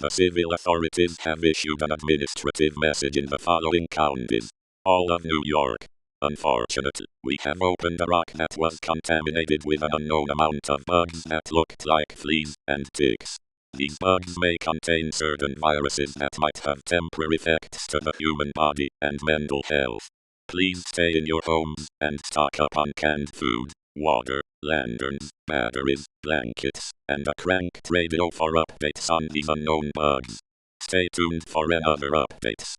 The civil authorities have issued an administrative message in the following counties: all of New York. Unfortunately, we have opened a rock that was contaminated with an unknown amount of bugs that looked like fleas and ticks. These bugs may contain certain viruses that might have temporary effects to the human body and mental health. Please stay in your homes and stock up on canned food, water, lanterns, batteries, blankets, and a cranked radio for updates on these unknown bugs. Stay tuned for another updates.